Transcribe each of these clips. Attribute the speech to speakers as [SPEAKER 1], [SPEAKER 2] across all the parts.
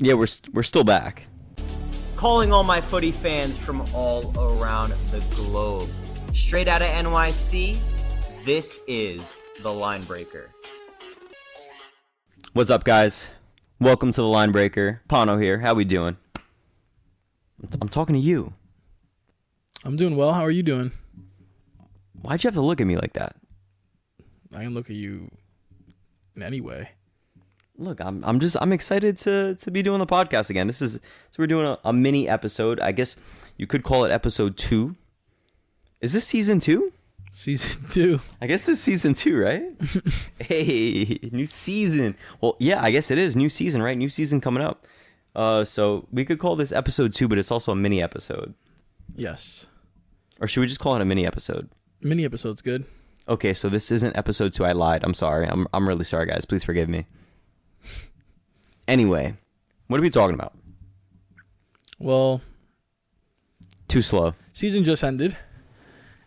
[SPEAKER 1] Yeah, we're still back.
[SPEAKER 2] Calling all my footy fans from all around the globe. Straight out of NYC, this is The Line Breaker.
[SPEAKER 1] What's up, guys? Welcome to The Line Breaker. Pano here. How we doing? I'm talking to you.
[SPEAKER 3] I'm doing well. How are you doing?
[SPEAKER 1] Why'd you have to look at me like that?
[SPEAKER 3] I can look at you in any way.
[SPEAKER 1] Look, I'm excited to be doing the podcast again. We're doing a mini episode. I guess you could call it episode 2. Is this season 2?
[SPEAKER 3] Season 2.
[SPEAKER 1] I guess it's season 2, right? Hey, new season. Well, yeah, I guess it is new season, right? New season coming up. So we could call this episode 2, but it's also a mini episode.
[SPEAKER 3] Yes.
[SPEAKER 1] Or should we just call it a mini episode?
[SPEAKER 3] Mini episode's good.
[SPEAKER 1] Okay, so this isn't episode 2. I lied. I'm sorry. I'm really sorry, guys. Please forgive me. Anyway, what are we talking about?
[SPEAKER 3] Well,
[SPEAKER 1] too slow.
[SPEAKER 3] Season just ended,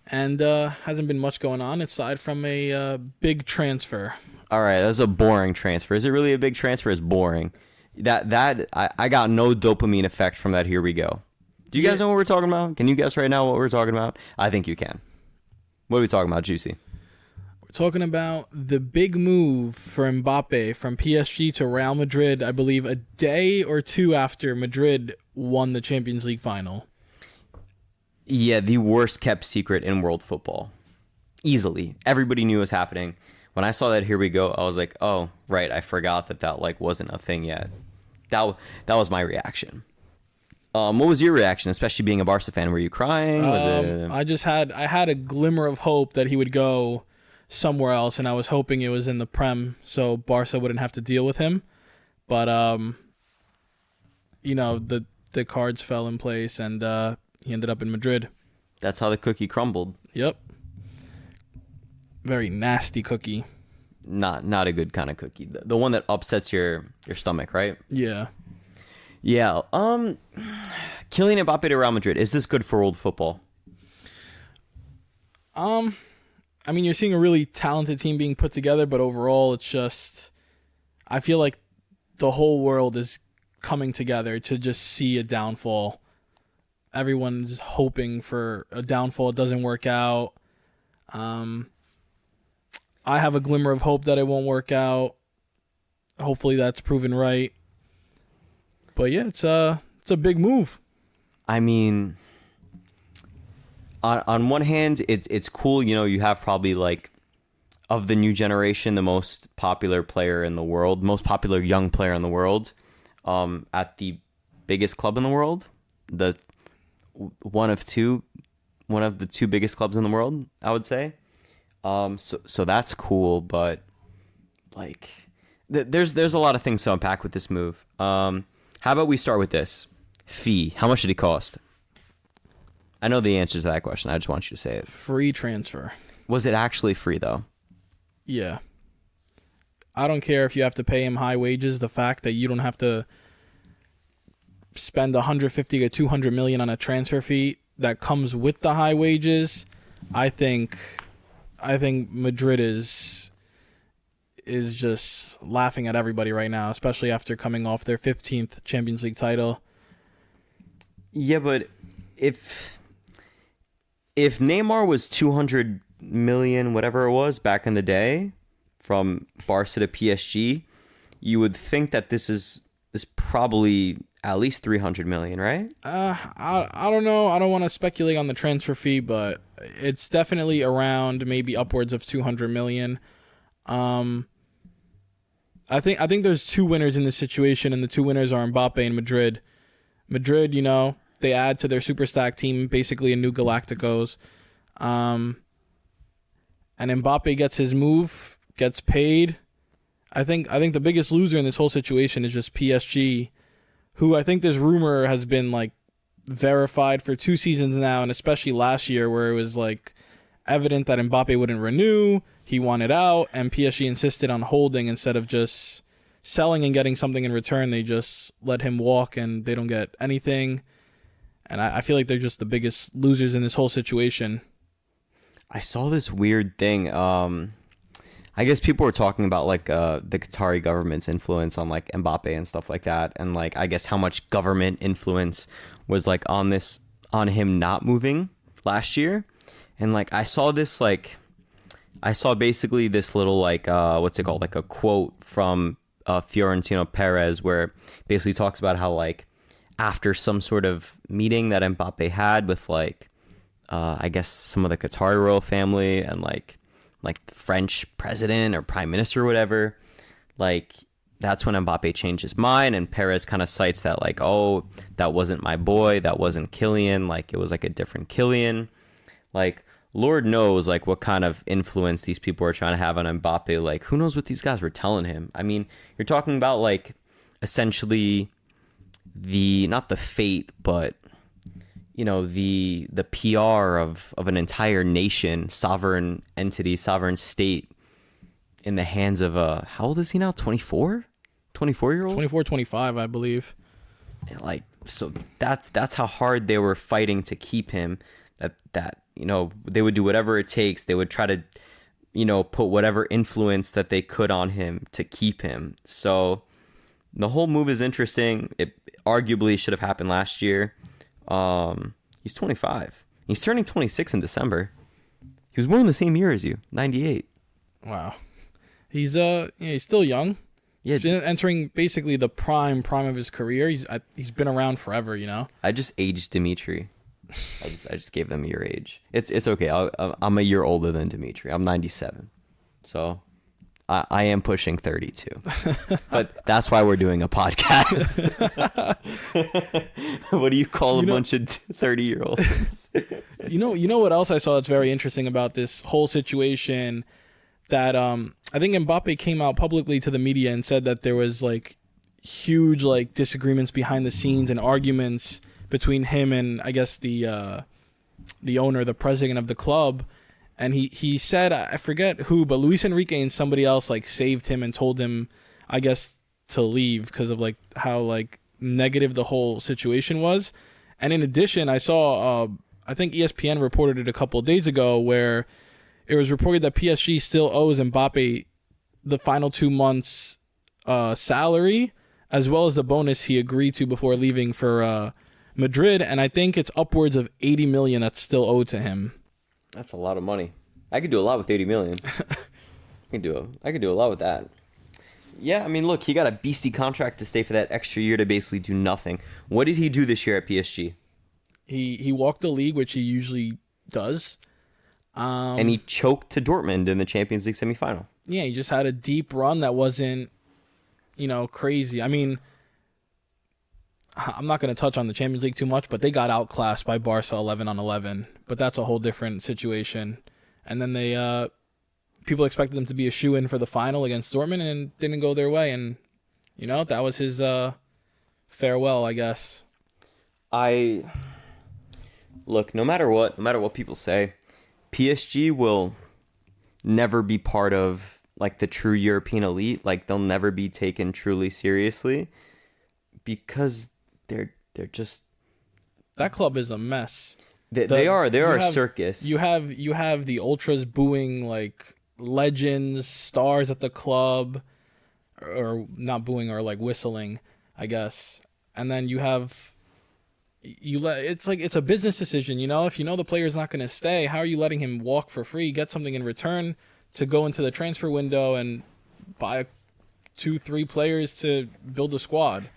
[SPEAKER 3] and hasn't been much going on aside from a big transfer.
[SPEAKER 1] All right, that's a boring transfer. Is it really a big transfer? It's boring. I got no dopamine effect from that. Here we go. Do you guys know what we're talking about? Can you guess right now what we're talking about? I think you can. What are we talking about, Juicy?
[SPEAKER 3] Talking about the big move for Mbappe from PSG to Real Madrid, I believe a day or two after Madrid won the Champions League final.
[SPEAKER 1] Yeah, the worst kept secret in world football. Easily. Everybody knew it was happening. When I saw that here we go, I was like, oh, right, I forgot that wasn't a thing yet. That was my reaction. What was your reaction, especially being a Barca fan? Were you crying?
[SPEAKER 3] I had a glimmer of hope that he would go somewhere else, and I was hoping it was in the Prem so Barca wouldn't have to deal with him. But the cards fell in place, and he ended up in Madrid.
[SPEAKER 1] That's how the cookie crumbled.
[SPEAKER 3] Yep. Very nasty cookie.
[SPEAKER 1] Not a good kind of cookie. The one that upsets your stomach, right?
[SPEAKER 3] Yeah.
[SPEAKER 1] Yeah. Kylian Mbappe to Real Madrid. Is this good for world football?
[SPEAKER 3] I mean, you're seeing a really talented team being put together, but overall, it's just, I feel like the whole world is coming together to just see a downfall. Everyone's hoping for a downfall. It doesn't work out. I have a glimmer of hope that it won't work out. Hopefully that's proven right. But yeah, it's a big move.
[SPEAKER 1] I mean, on one hand, it's cool. You know, you have probably like of the new generation, the most popular player in the world, most popular young player in the world, at the biggest club in the world, one of the two biggest clubs in the world, I would say. So that's cool, but like, there's a lot of things to unpack with this move. How about we start with this fee? How much did it cost? I know the answer to that question. I just want you to say it.
[SPEAKER 3] Free transfer.
[SPEAKER 1] Was it actually free, though?
[SPEAKER 3] Yeah. I don't care if you have to pay him high wages. The fact that you don't have to spend 150 to 200 million on a transfer fee that comes with the high wages, I think Madrid is just laughing at everybody right now, especially after coming off their 15th Champions League title.
[SPEAKER 1] Yeah, but if Neymar was 200 million, whatever it was back in the day, from Barca to PSG, you would think that this is probably at least 300 million, right?
[SPEAKER 3] I don't know. I don't want to speculate on the transfer fee, but it's definitely around maybe upwards of 200 million. I think there's two winners in this situation, and the two winners are Mbappe and Madrid. Madrid, they add to their super stack team, basically a new Galacticos. And Mbappe gets his move, gets paid. I think the biggest loser in this whole situation is just PSG, who I think this rumor has been like verified for 2 seasons now, and especially last year where it was like evident that Mbappe wouldn't renew, he wanted out, and PSG insisted on holding instead of just selling and getting something in return. They just let him walk and they don't get anything. And I feel like they're just the biggest losers in this whole situation.
[SPEAKER 1] I saw this weird thing. I guess people were talking about like the Qatari government's influence on like Mbappe and stuff like that, and like I guess how much government influence was like on him not moving last year, and like I saw basically this little like what's it called, like a quote from Fiorentino Perez, where basically talks about how like after some sort of meeting that Mbappe had with like I guess some of the Qatari royal family and like the French president or prime minister or whatever, like that's when Mbappe changed his mind, and Perez kind of cites that like, oh, that wasn't my boy, that wasn't Kylian, like it was like a different Kylian. Like Lord knows like what kind of influence these people are trying to have on Mbappe. Like who knows what these guys were telling him. I mean, you're talking about like essentially not the fate, but you know, the PR of an entire nation, sovereign entity, sovereign state in the hands of how old is he now? 24? 24-year-old?
[SPEAKER 3] 24, 25, I believe.
[SPEAKER 1] And like, so that's how hard they were fighting to keep him. That you know, they would do whatever it takes. They would try to, you know, put whatever influence that they could on him to keep him. So the whole move is interesting. It arguably should have happened last year. He's 25. He's turning 26 in December. He was born in the same year as you, 98.
[SPEAKER 3] Wow. He's still young.
[SPEAKER 1] Yeah,
[SPEAKER 3] he's entering basically the prime of his career. He's been around forever, you know.
[SPEAKER 1] I just aged Dimitri. I just gave them your age. It's okay. I'm a year older than Dimitri. I'm 97. So I am pushing 32, but that's why we're doing a podcast. What do you call a bunch of 30-year-olds?
[SPEAKER 3] You know what else I saw that's very interesting about this whole situation? That I think Mbappe came out publicly to the media and said that there was like huge like disagreements behind the scenes and arguments between him and I guess the owner, the president of the club. And he said, I forget who, but Luis Enrique and somebody else like saved him and told him, I guess, to leave because of like how like negative the whole situation was. And in addition, I saw, I think ESPN reported it a couple of days ago where it was reported that PSG still owes Mbappe the final 2 months salary as well as the bonus he agreed to before leaving for Madrid. And I think it's upwards of 80 million that's still owed to him.
[SPEAKER 1] That's a lot of money. I could do a lot with 80 million. I could do a lot with that. Yeah, I mean, look, he got a beastly contract to stay for that extra year to basically do nothing. What did he do this year at PSG?
[SPEAKER 3] He walked the league, which he usually does.
[SPEAKER 1] And he choked to Dortmund in the Champions League semifinal.
[SPEAKER 3] Yeah, he just had a deep run that wasn't, you know, crazy. I mean, I'm not going to touch on the Champions League too much, but they got outclassed by Barca 11-11. But that's a whole different situation. And then they people expected them to be a shoo-in for the final against Dortmund, and it didn't go their way. And, you know, that was his farewell, I guess.
[SPEAKER 1] Look, no matter what people say, PSG will never be part of like the true European elite. Like they'll never be taken truly seriously because they're just,
[SPEAKER 3] that club is a mess.
[SPEAKER 1] They are a circus.
[SPEAKER 3] You have the ultras booing like legends, stars at the club, or not booing or like whistling, I guess. And then it's like it's a business decision, you know. If you know the player's not going to stay, how are you letting him walk for free, get something in return to go into the transfer window and buy 2-3 players to build a squad?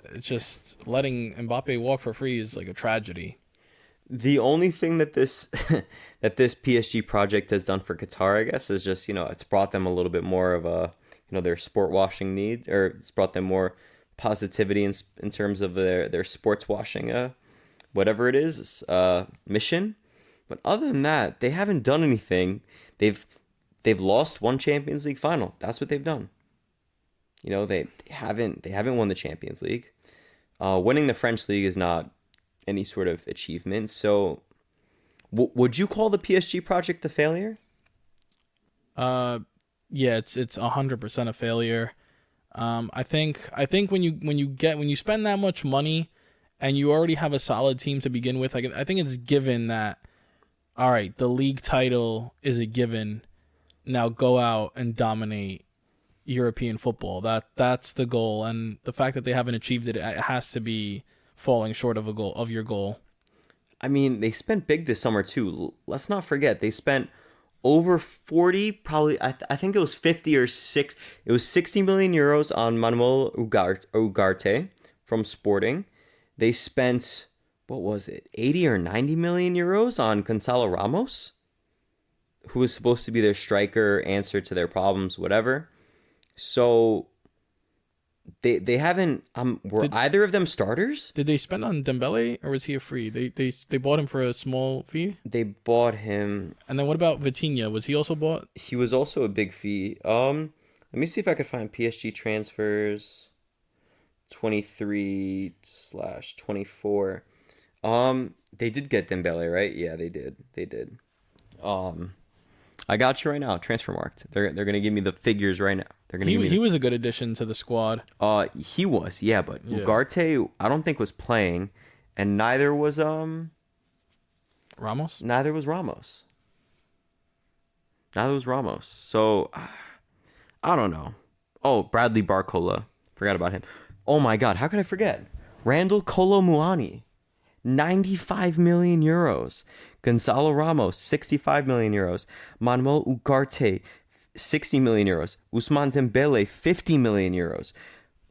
[SPEAKER 3] It's just letting Mbappe walk for free is like a tragedy.
[SPEAKER 1] The only thing that this PSG project has done for Qatar, I guess, is just, you know, it's brought them a little bit more of a, you know, their sport washing need, or it's brought them more positivity in terms of their sports washing, whatever it is, mission. But other than that, they haven't done anything. They've lost one Champions League final. That's what they've done. You know, they haven't won the Champions League. Winning the French league is not any sort of achievement. So would you call the PSG project a failure?
[SPEAKER 3] Yeah, it's 100% a failure. I think when you spend that much money and you already have a solid team to begin with, I think it's given that, all right, the league title is a given. now go out and dominate European football. That's the goal, and the fact that they haven't achieved it has to be falling short of your goal.
[SPEAKER 1] I mean, they spent big this summer too. Let's not forget they spent over 40, probably I think it was 50 or 6. It was 60 million euros on Manuel Ugarte from Sporting. They spent, what was it, 80 or 90 million euros on Gonzalo Ramos, who was supposed to be their striker, answer to their problems, whatever. So they haven't. Were either of them starters?
[SPEAKER 3] Did they spend on Dembele, or was he a free? They bought him for a small fee.
[SPEAKER 1] They bought him.
[SPEAKER 3] And then what about Vitinha? Was he also bought?
[SPEAKER 1] He was also a big fee. Let me see if I could find PSG transfers 23/24. They did get Dembele, right? Yeah, they did. I got you right now. Transfermarkt. They're gonna give me the figures right now. They're gonna.
[SPEAKER 3] He was a good addition to the squad.
[SPEAKER 1] He was, yeah, but Ugarte I don't think was playing, and neither was
[SPEAKER 3] Ramos.
[SPEAKER 1] Neither was Ramos. So I don't know. Oh, Bradley Barcola. Forgot about him. Oh my God, how could I forget? Randall Kolo Muani. 95 million euros. Gonzalo Ramos, 65 million euros. Manuel Ugarte, 60 million euros. Ousmane Dembele, 50 million euros.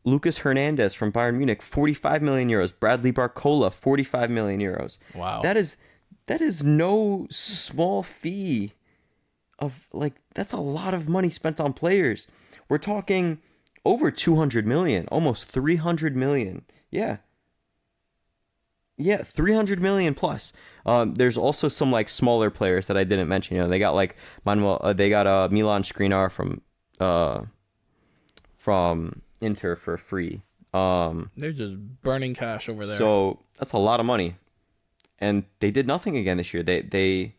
[SPEAKER 1] Lucas Hernandez from Bayern Munich, 45 million euros. Bradley Barcola, 45 million euros.
[SPEAKER 3] Wow.
[SPEAKER 1] That is no small fee of, like, that's a lot of money spent on players. We're talking over 200 million, almost 300 million. Yeah, 300 million plus. There's also some like smaller players that I didn't mention. You know, they got like Milan Skriniar from Inter for free.
[SPEAKER 3] They're just burning cash over there.
[SPEAKER 1] So that's a lot of money, and they did nothing again this year. They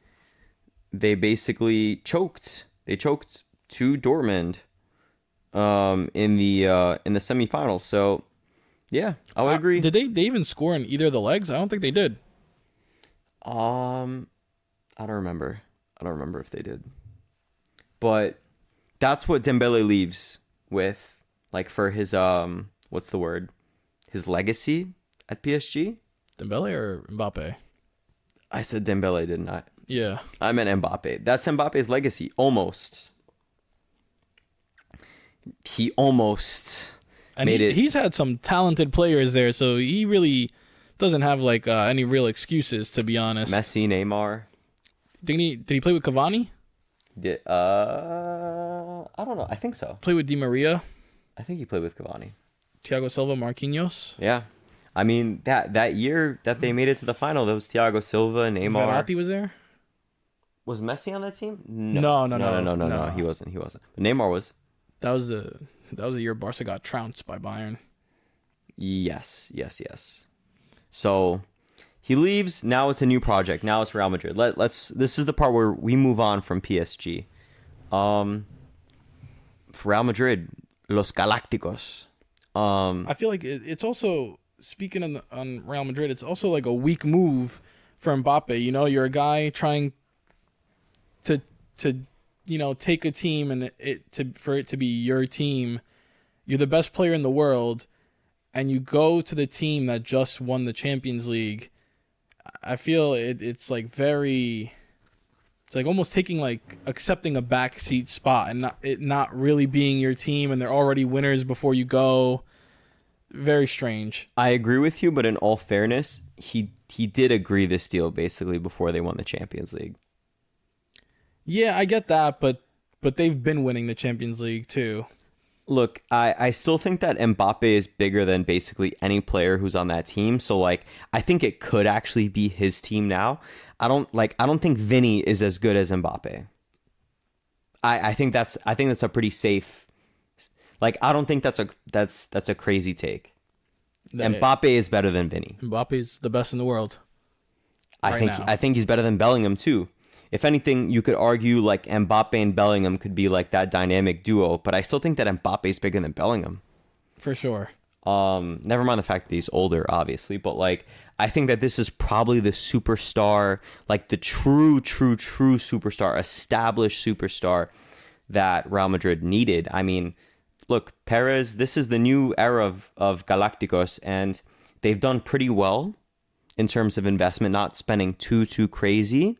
[SPEAKER 1] basically choked. They choked to Dortmund in the semifinals. So. Yeah, I would agree.
[SPEAKER 3] Did they even score in either of the legs? I don't think they did.
[SPEAKER 1] I don't remember. I don't remember if they did. But that's what Dembele leaves with, like, for his what's the word? His legacy at PSG?
[SPEAKER 3] Dembele or Mbappe?
[SPEAKER 1] I said Dembele, didn't I?
[SPEAKER 3] Yeah.
[SPEAKER 1] I meant Mbappe. That's Mbappe's legacy. Almost. He almost
[SPEAKER 3] And he's had some talented players there, so he really doesn't have like any real excuses, to be honest.
[SPEAKER 1] Messi, Neymar.
[SPEAKER 3] Did he play with Cavani?
[SPEAKER 1] I don't know. I think so.
[SPEAKER 3] Play with Di Maria?
[SPEAKER 1] I think he played with Cavani.
[SPEAKER 3] Thiago Silva, Marquinhos?
[SPEAKER 1] Yeah. I mean, that year that they made it to the final, there was Thiago Silva, Neymar.
[SPEAKER 3] Verratti was there?
[SPEAKER 1] Was Messi on that team?
[SPEAKER 3] No.
[SPEAKER 1] He wasn't. But Neymar was.
[SPEAKER 3] That was the year Barca got trounced by Bayern.
[SPEAKER 1] Yes. So he leaves. Now it's a new project. Now it's Real Madrid. This is the part where we move on from PSG. For Real Madrid, Los Galácticos.
[SPEAKER 3] I feel like it's also, speaking on Real Madrid, it's also like a weak move for Mbappe. You know, you're a guy trying to take a team and for it to be your team. You're the best player in the world, and you go to the team that just won the Champions League. I feel it's like it's like almost accepting a backseat spot and not really being your team, and they're already winners before you go. Very strange.
[SPEAKER 1] I agree with you, but in all fairness, he did agree this deal basically before they won the Champions League.
[SPEAKER 3] Yeah, I get that, but they've been winning the Champions League too.
[SPEAKER 1] Look, I still think that Mbappe is bigger than basically any player who's on that team. So like, I think it could actually be his team now. I don't think Vinny is as good as Mbappe. I think that's a pretty safe. Like, I don't think that's a crazy take. Mbappe is better than Vinny.
[SPEAKER 3] Mbappe's the best in the world.
[SPEAKER 1] I think he's better than Bellingham too. If anything, you could argue like Mbappe and Bellingham could be like that dynamic duo, but I still think that Mbappe's bigger than Bellingham.
[SPEAKER 3] For sure.
[SPEAKER 1] Never mind the fact that he's older, obviously, but like I think that this is probably the superstar, like the true superstar, established superstar that Real Madrid needed. I mean, look, Perez, this is the new era of Galacticos, and they've done pretty well in terms of investment, not spending too crazy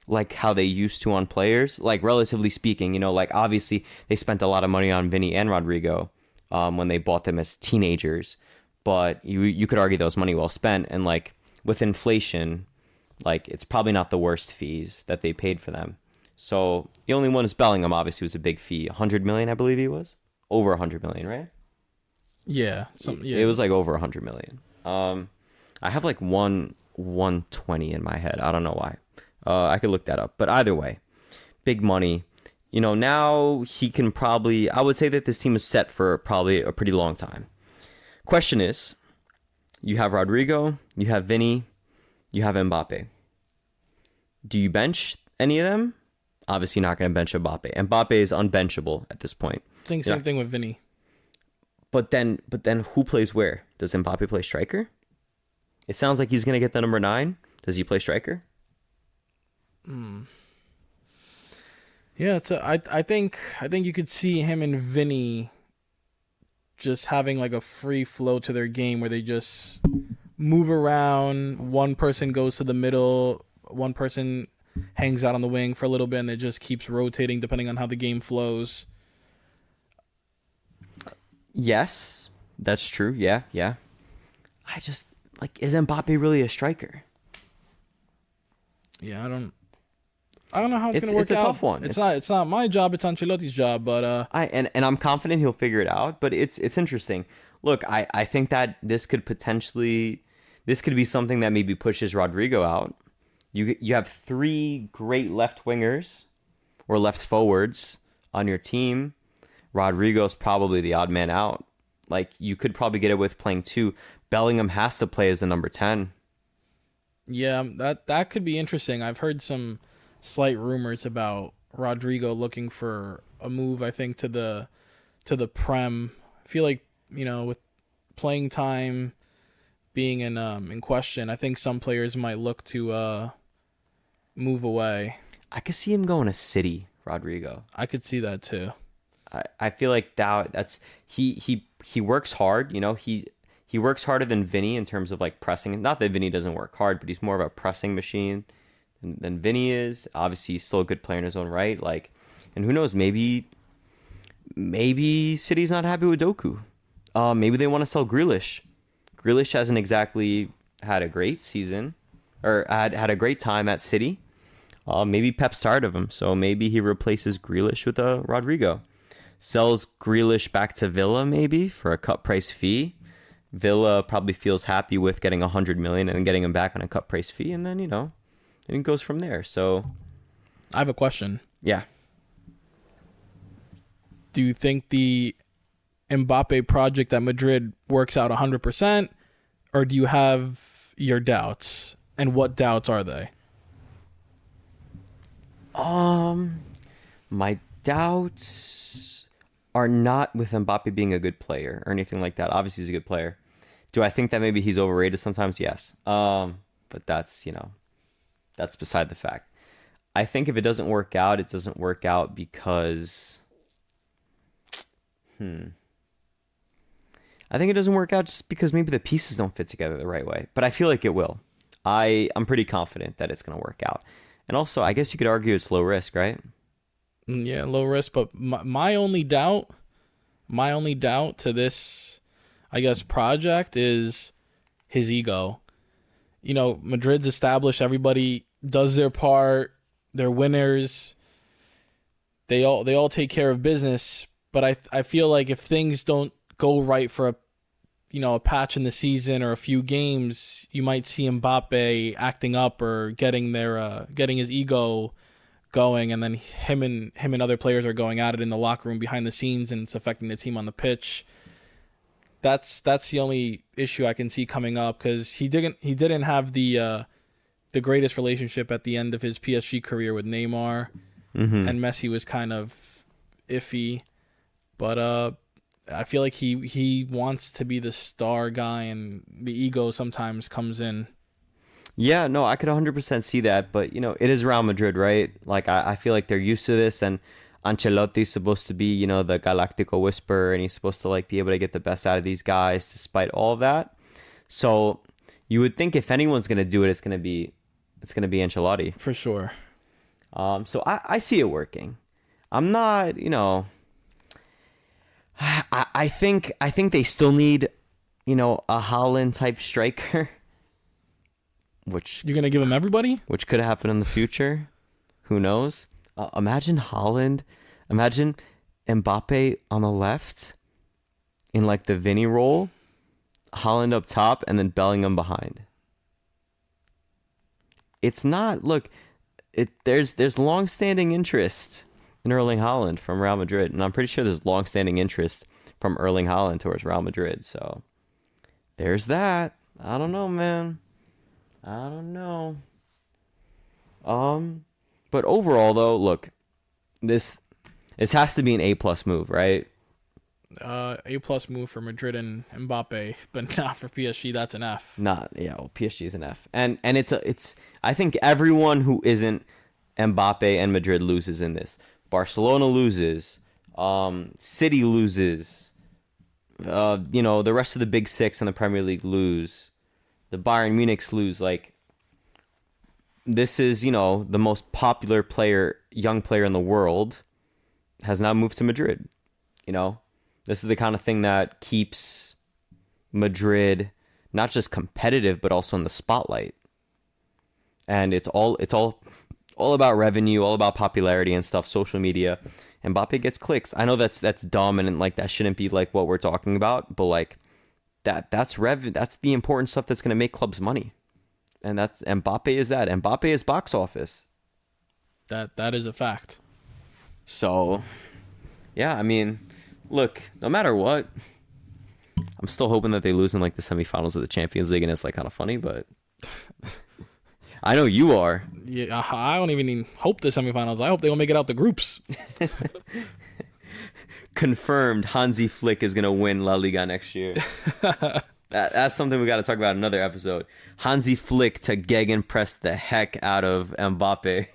[SPEAKER 1] like how they used to on players. Like, relatively speaking, like, obviously they spent a lot of money on Vinny and Rodrigo when they bought them as teenagers, but you could argue that was money well spent. And like with inflation, like, it's probably not the worst fees that they paid for them. So the only one is Bellingham, obviously, was a big fee. 100 million, I believe he was. Over 100 million, right?
[SPEAKER 3] Yeah.
[SPEAKER 1] It was like over 100 million. I have like 120 in my head. I don't know why. I could look that up. But either way, big money. Now he can probably... I would say that this team is set for probably a pretty long time. Question is, you have Rodrigo, you have Vinny, you have Mbappe. Do you bench any of them? Obviously not going to bench Mbappe. Mbappe is unbenchable at this point.
[SPEAKER 3] Same thing with Vinny.
[SPEAKER 1] But then who plays where? Does Mbappe play striker? It sounds like he's going to get the number 9. Does he play striker?
[SPEAKER 3] Yeah, I think you could see him and Vinny just having like a free flow to their game where they just move around. One person goes to the middle, one person hangs out on the wing for a little bit, and it just keeps rotating depending on how the game flows.
[SPEAKER 1] Yes, that's true. Yeah. I just, like, is Mbappe really a striker?
[SPEAKER 3] Yeah, I don't know how it's gonna work out.
[SPEAKER 1] It's a tough one.
[SPEAKER 3] It's not my job. It's Ancelotti's job. But
[SPEAKER 1] I'm confident he'll figure it out. But it's interesting. Look, I think that this could be something that maybe pushes Rodrigo out. You have 3 great left wingers or left forwards on your team. Rodrigo's probably the odd man out. Like, you could probably get it with playing 2. Bellingham has to play as the number 10.
[SPEAKER 3] Yeah, that could be interesting. I've heard some slight rumors about Rodrigo looking for a move, I think, to the Prem. I feel like, with playing time being in question, I think some players might look to move away.
[SPEAKER 1] I could see him going to City, Rodrigo.
[SPEAKER 3] I could see that too.
[SPEAKER 1] I feel like that's he works hard. He works harder than Vinny in terms of like pressing. Not that Vinny doesn't work hard, but he's more of a pressing machine than Vinny is. Obviously, he's still a good player in his own right. Like, and who knows? Maybe City's not happy with Doku. Maybe they want to sell Grealish. Grealish hasn't exactly had a great season, or had a great time at City. Maybe Pep's tired of him, so maybe he replaces Grealish with a Rodrigo. Sells Grealish back to Villa maybe for a cut price fee. Villa probably feels happy with getting 100 million and then getting him back on a cut price fee, and then and it goes from there. So,
[SPEAKER 3] I have a question.
[SPEAKER 1] Yeah.
[SPEAKER 3] Do you think the Mbappe project at Madrid works out 100%, or do you have your doubts? And what doubts are they?
[SPEAKER 1] My doubts are not with Mbappe being a good player or anything like that. Obviously, he's a good player. Do I think that maybe he's overrated sometimes? Yes. But that's beside the fact. I think if it doesn't work out, it doesn't work out because... I think it doesn't work out just because maybe the pieces don't fit together the right way. But I feel like it will. I'm pretty confident that it's going to work out. And also, I guess you could argue it's low risk, right?
[SPEAKER 3] Yeah, low risk. But my only doubt to this, I guess, project is his ego. Madrid's established. Everybody does their part. They're winners. They all take care of business. But I feel like if things don't go right for a patch in the season or a few games, you might see Mbappe acting up or getting his ego going, and then him and other players are going at it in the locker room behind the scenes, and it's affecting the team on the pitch. That's the only issue I can see coming up, because he didn't have the greatest relationship at the end of his PSG career with Neymar, and Messi was kind of iffy, but I feel like he wants to be the star guy, and the ego sometimes comes in.
[SPEAKER 1] Yeah, no, I could 100% see that, but it is Real Madrid, right? Like, I feel like they're used to this, and Ancelotti's supposed to be, you know, the Galactico Whisperer, and he's supposed to like be able to get the best out of these guys despite all of that. So you would think if anyone's gonna do it, it's gonna be Ancelotti.
[SPEAKER 3] For sure.
[SPEAKER 1] So I see it working. I'm not, you know, I think they still need, you know, a Haaland type striker, which
[SPEAKER 3] You're gonna give him everybody?
[SPEAKER 1] which could happen in the future. Who knows? Imagine Haaland, imagine Mbappe on the left in like the Vinny role, Haaland up top, and then Bellingham behind. It's not, look, there's long-standing interest in Erling Haaland from Real Madrid, and I'm pretty sure there's long-standing interest from Erling Haaland towards Real Madrid. So there's that. I don't know, man. I don't know. But overall, though, look, this has to be an A+ move, right?
[SPEAKER 3] A+ move for Madrid and Mbappe, but not for PSG. That's an F.
[SPEAKER 1] Well, PSG is an F, and it's. I think everyone who isn't Mbappe and Madrid loses in this. Barcelona loses, City loses, you know, the rest of the big six in the Premier League lose, the Bayern Munichs lose. Like, this is, you know, the most popular player, young player in the world, has now moved to Madrid. You know, this is the kind of thing that keeps Madrid not just competitive, but also in the spotlight. And it's all about revenue, all about popularity and stuff, social media. Mbappe gets clicks. I know that's dumb and like that shouldn't be like what we're talking about, but like that's the important stuff that's going to make clubs money. And that's Mbappe is that. Mbappe is box office.
[SPEAKER 3] That is a fact.
[SPEAKER 1] So, yeah, I mean, look, no matter what, I'm still hoping that they lose in like the semifinals of the Champions League, and it's like kind of funny, but I know you are.
[SPEAKER 3] Yeah, I don't even hope the semifinals. I hope they will make it out the groups.
[SPEAKER 1] Confirmed, Hansi Flick is going to win La Liga next year. That's something we got to talk about in another episode. Hansi Flick to gegenpress the heck out of Mbappe.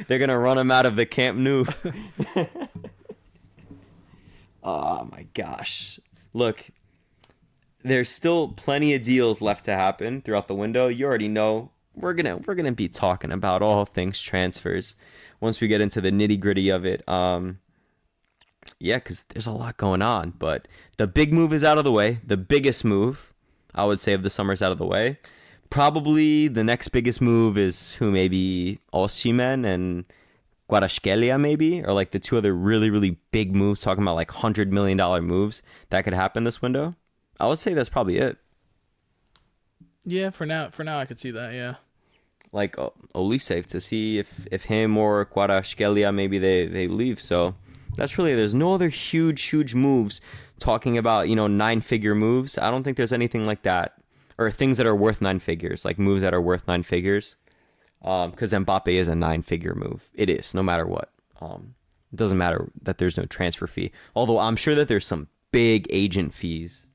[SPEAKER 1] They're going to run him out of the Camp Nou. Oh my gosh. Look, there's still plenty of deals left to happen throughout the window. You already know we're going to be talking about all things transfers once we get into the nitty-gritty of it. Yeah, because there's a lot going on, but the big move is out of the way. The biggest move, I would say, of the summer is out of the way. Probably the next biggest move is maybe Osimhen and Kvaratskhelia, maybe, or like the two other really, really big moves, talking about like $100 million moves that could happen this window. I would say that's probably it.
[SPEAKER 3] Yeah, for now I could see that, yeah.
[SPEAKER 1] Like Olise, to see if him or Kvaratskhelia, maybe they leave, so... That's really, there's no other huge moves talking about, you know, 9-figure moves. I don't think there's anything like that, or things that are worth 9 figures, like moves that are worth 9 figures. Because Mbappe is a 9-figure move. It is, no matter what. It doesn't matter that there's no transfer fee. Although I'm sure that there's some big agent fees.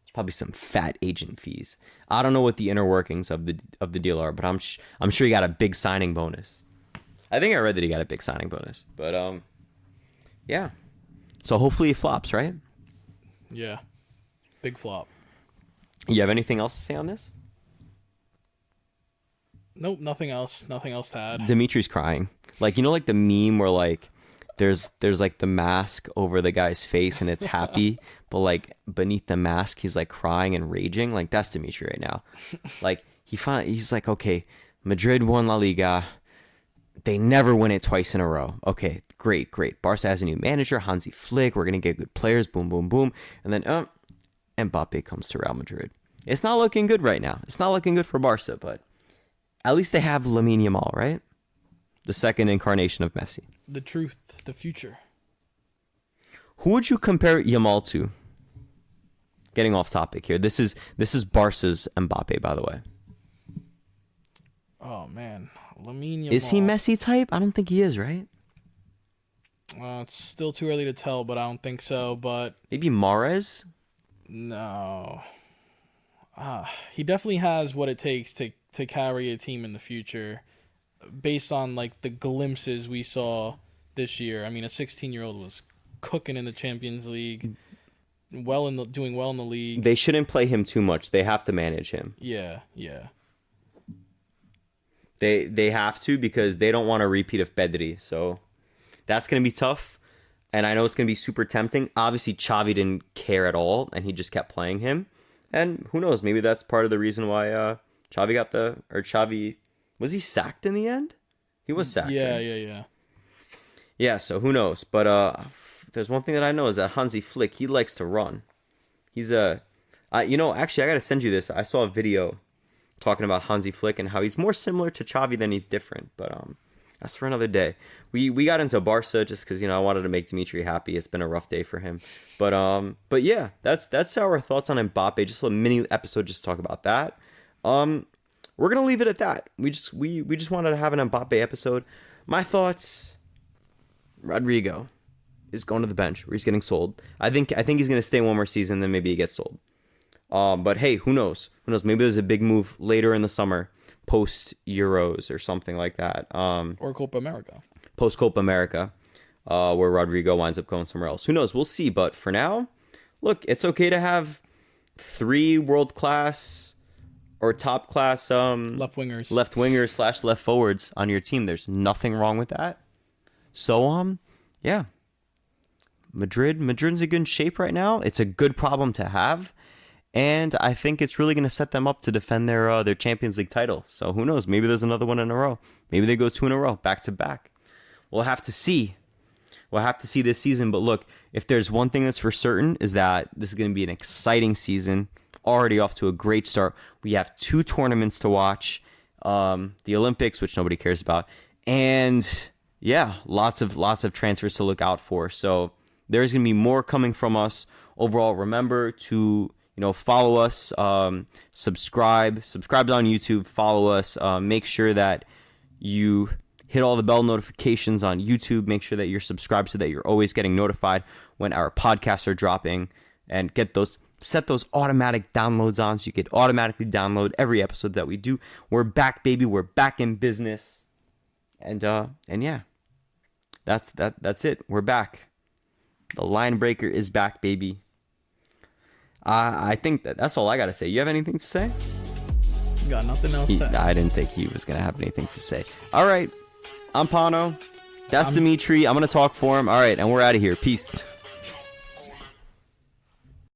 [SPEAKER 1] There's probably some fat agent fees. I don't know what the inner workings of the deal are, but I'm sure he got a big signing bonus. I think I read that he got a big signing bonus, but yeah. So hopefully it flops, right?
[SPEAKER 3] Yeah. Big flop.
[SPEAKER 1] You have anything else to say on this?
[SPEAKER 3] Nope, nothing else. Nothing else to add.
[SPEAKER 1] Dimitri's crying. Like, you know, like the meme where like there's like the mask over the guy's face and it's happy, but like beneath the mask he's like crying and raging. Like, that's Dimitri right now. Like he's like, okay, Madrid won La Liga. They never win it twice in a row. Okay, great. Barca has a new manager, Hansi Flick. We're going to get good players. Boom, boom, boom. And then Mbappe comes to Real Madrid. It's not looking good right now. It's not looking good for Barca, but at least they have Lamine Yamal, right? The second incarnation of Messi.
[SPEAKER 3] The truth, the future.
[SPEAKER 1] Who would you compare Yamal to? Getting off topic here. This is Barca's Mbappe, by the way.
[SPEAKER 3] Oh, man. Lamine Yamal.
[SPEAKER 1] Is he Messi type? I don't think he is, right?
[SPEAKER 3] It's still too early to tell, but I don't think so. But
[SPEAKER 1] maybe Mahrez?
[SPEAKER 3] No. He definitely has what it takes to carry a team in the future, based on like the glimpses we saw this year. I mean, a 16-year-old was cooking in the Champions League, doing well in the league.
[SPEAKER 1] They shouldn't play him too much. They have to manage him.
[SPEAKER 3] Yeah.
[SPEAKER 1] They have to, because they don't want a repeat of Pedri. So that's going to be tough. And I know it's going to be super tempting. Obviously, Xavi didn't care at all, and he just kept playing him. And who knows? Maybe that's part of the reason why Xavi, was he sacked in the end? He was sacked.
[SPEAKER 3] Yeah.
[SPEAKER 1] Yeah, so who knows? But there's one thing that I know is that Hansi Flick, he likes to run. He's actually, I got to send you this. I saw a video talking about Hansi Flick and how he's more similar to Xavi than he's different. But that's for another day. We got into Barca just because, I wanted to make Dimitri happy. It's been a rough day for him. But yeah, that's our thoughts on Mbappe. Just a mini episode just to talk about that. We're gonna leave it at that. We just wanted to have an Mbappe episode. My thoughts: Rodrigo is going to the bench, or he's getting sold. I think he's gonna stay one more season, then maybe he gets sold. But hey, who knows? Maybe there's a big move later in the summer, post Euros or something like that.
[SPEAKER 3] Or Copa America.
[SPEAKER 1] Post Copa America, where Rodrigo winds up going somewhere else. Who knows? We'll see. But for now, look, it's okay to have 3 world-class or top-class left wingers / left forwards on your team. There's nothing wrong with that. So yeah, Madrid's in good shape right now. It's a good problem to have, and I think it's really going to set them up to defend their Champions League title. So who knows? Maybe there's another one in a row. Maybe they go 2 in a row, back to back. We'll have to see. We'll have to see this season. But look, if there's one thing that's for certain, is that this is going to be an exciting season. Already off to a great start. We have 2 tournaments to watch. The Olympics, which nobody cares about. And yeah, lots of transfers to look out for. So there's going to be more coming from us. Overall, remember to follow us, subscribe on YouTube, follow us, make sure that you hit all the bell notifications on YouTube, make sure that you're subscribed so that you're always getting notified when our podcasts are dropping, and set those automatic downloads on so you can automatically download every episode that we do. We're back, baby. We're back in business. And yeah, that's it. We're back. The line breaker is back, baby. I think that's all I got to say. You have anything to say?
[SPEAKER 3] Got nothing else to add.
[SPEAKER 1] I didn't think he was going to have anything to say. All right. I'm Pano. That's Dimitri. I'm going to talk for him. All right. And we're out of here. Peace.